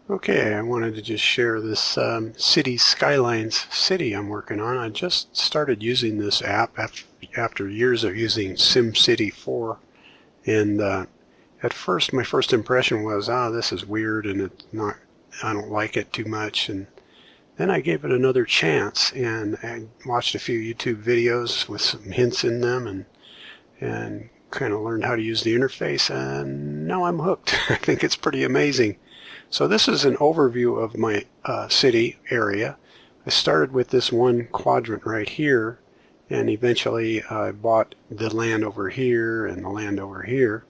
Okay, I wanted to just share this Cities Skylines city I'm working on. I just started using this app after years of using SimCity 4, and at first my first impression was, this is weird and I don't like it too much. And then I gave it another chance and I watched a few YouTube videos with some hints in them and kind of learned how to use the interface, and now I'm hooked. I think it's pretty amazing. So this is an overview of my city area. I started with this one quadrant right here, and eventually I bought the land over here and the land over here.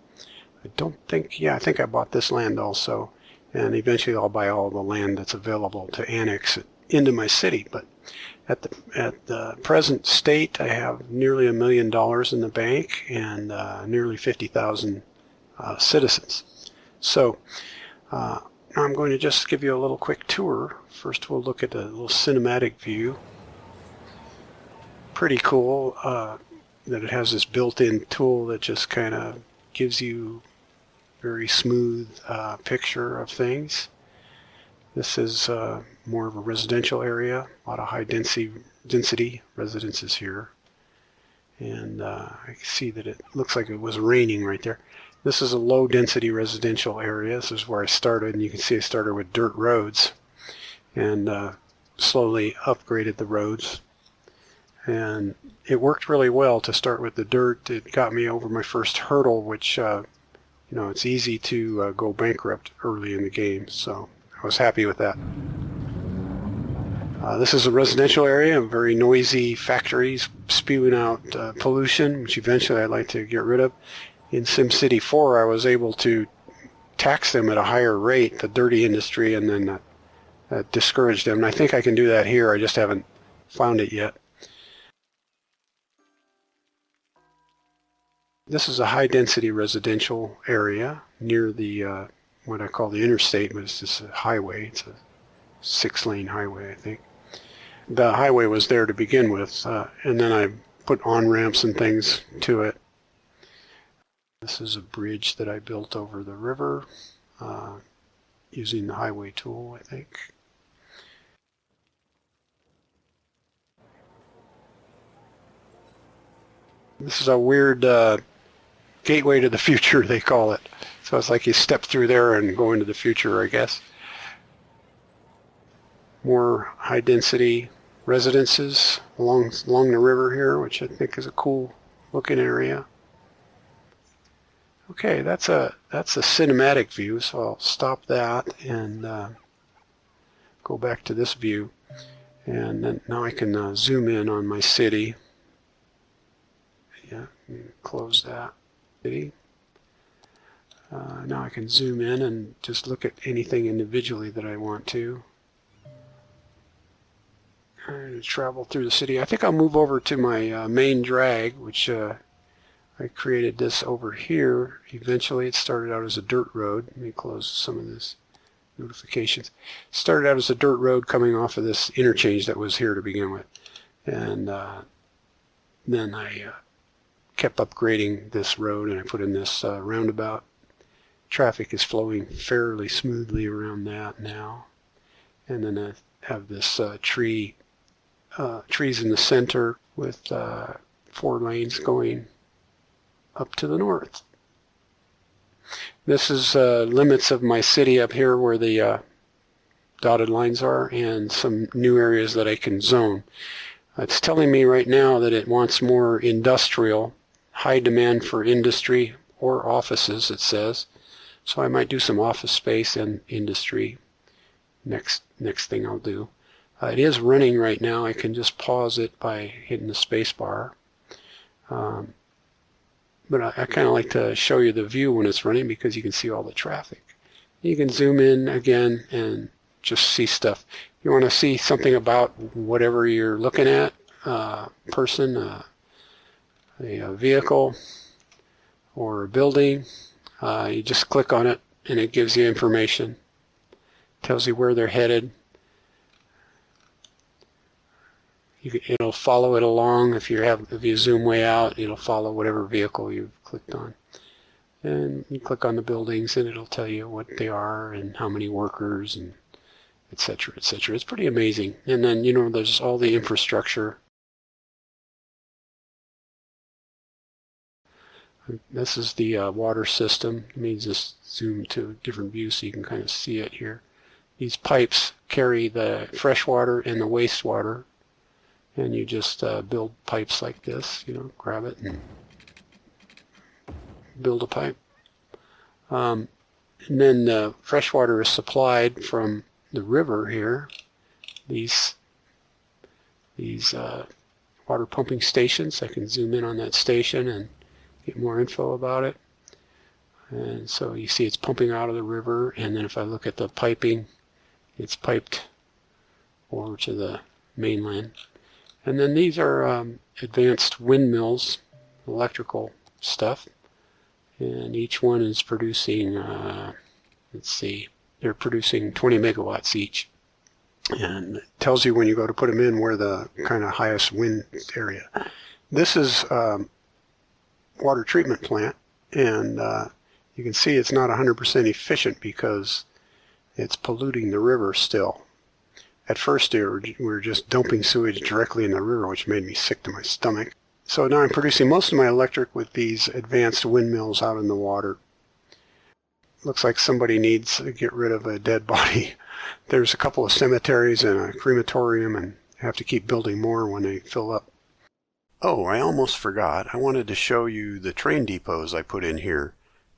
I think I bought this land also, and eventually I'll buy all the land that's available to annex it into my city. But at the present state, I have nearly $1 million in the bank and nearly 50,000 citizens. So I'm going to just give you a little quick tour. First we'll look at a little cinematic view. Pretty cool that it has this built-in tool that just kind of gives you a very smooth picture of things. This is more of a residential area, a lot of high density residences here. And I see that it looks like it was raining right there. This is a low density residential area. This is where I started, and you can see I started with dirt roads and slowly upgraded the roads. And it worked really well to start with the dirt. It got me over my first hurdle, which it's easy to go bankrupt early in the game, so I was happy with that. This is a residential area, very noisy factories spewing out pollution, which eventually I'd like to get rid of. In SimCity 4, I was able to tax them at a higher rate, the dirty industry, and then discourage them. And I think I can do that here. I just haven't found it yet. This is a high-density residential area near the what I call the interstate, but it's just a highway. It's a 6-lane highway, I think. The highway was there to begin with, and then I put on-ramps and things to it. This is a bridge that I built over the river using the highway tool, I think. This is a weird gateway to the future, they call it. So it's like you step through there and go into the future, I guess. More high-density residences along the river here, which I think is a cool looking area. Okay, that's a cinematic view, so I'll stop that and go back to this view. And then now I can zoom in on my city. Yeah, close that city. Now I can zoom in and just look at anything individually that I want to. And travel through the city. I think I'll move over to my main drag, which I created this over here. Eventually it started out as a dirt road. Let me close some of this notifications. It started out as a dirt road coming off of this interchange that was here to begin with. And then I kept upgrading this road and I put in this roundabout. Traffic is flowing fairly smoothly around that now. And then I have this trees in the center with 4 lanes going up to the north. This is limits of my city up here where the dotted lines are, and some new areas that I can zone. It's telling me right now that it wants more industrial, high demand for industry or offices, it says. So I might do some office space and industry next thing I'll do. It is running right now. I can just pause it by hitting the space bar. But I kind of like to show you the view when it's running because you can see all the traffic. You can zoom in again and just see stuff. You want to see something about whatever you're looking at, person, a vehicle, or a building. You just click on it and it gives you information. Tells you where they're headed. It'll follow it along. If you zoom way out, it'll follow whatever vehicle you've clicked on. And you click on the buildings and it'll tell you what they are and how many workers and etc., etc. It's pretty amazing. And then, you know, there's all the infrastructure. This is the water system. Let me just zoom to a different view so you can kind of see it here. These pipes carry the fresh water and the wastewater, and you just build pipes like this, you know, grab it and build a pipe. And then the fresh water is supplied from the river here. These water pumping stations. I can zoom in on that station and get more info about it. And so you see it's pumping out of the river, and then if I look at the piping, it's piped over to the mainland. And then these are advanced windmills, electrical stuff, and each one is producing, let's see, they're producing 20 megawatts each. And it tells you when you go to put them in where the kind of highest wind area. This is water treatment plant, and you can see it's not 100% efficient because it's polluting the river still. At first we were just dumping sewage directly in the river, which made me sick to my stomach. So now I'm producing most of my electric with these advanced windmills out in the water. Looks like somebody needs to get rid of a dead body. There's a couple of cemeteries and a crematorium, and have to keep building more when they fill up. Oh, I almost forgot. I wanted to show you the train depots I put in here.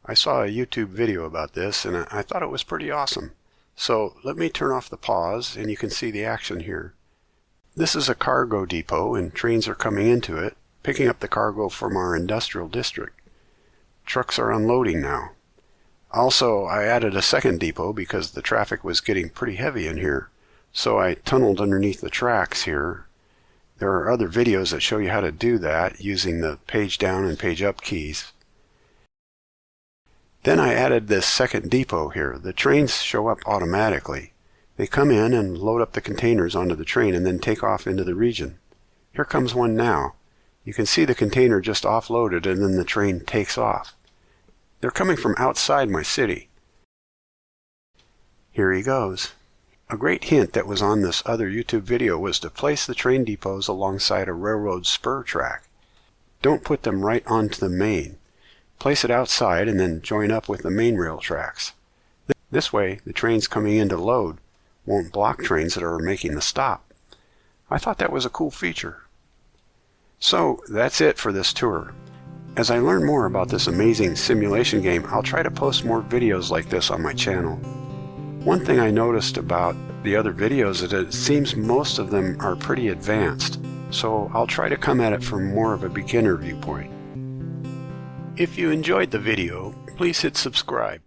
I saw a YouTube video about this, and I thought it was pretty awesome. So let me turn off the pause, and you can see the action here. This is a cargo depot, and trains are coming into it, picking up the cargo from our industrial district. Trucks are unloading now. Also, I added a second depot because the traffic was getting pretty heavy in here. So I tunneled underneath the tracks here. There are other videos that show you how to do that using the page down and page up keys. Then I added this second depot here. The trains show up automatically. They come in and load up the containers onto the train and then take off into the region. Here comes one now. You can see the container just offloaded and then the train takes off. They're coming from outside my city. Here he goes. A great hint that was on this other YouTube video was to place the train depots alongside a railroad spur track. Don't put them right onto the main. Place it outside and then join up with the main rail tracks. This way, the trains coming in to load won't block trains that are making the stop. I thought that was a cool feature. So, that's it for this tour. As I learn more about this amazing simulation game, I'll try to post more videos like this on my channel. One thing I noticed about the other videos is that it seems most of them are pretty advanced, so I'll try to come at it from more of a beginner viewpoint. If you enjoyed the video, please hit subscribe.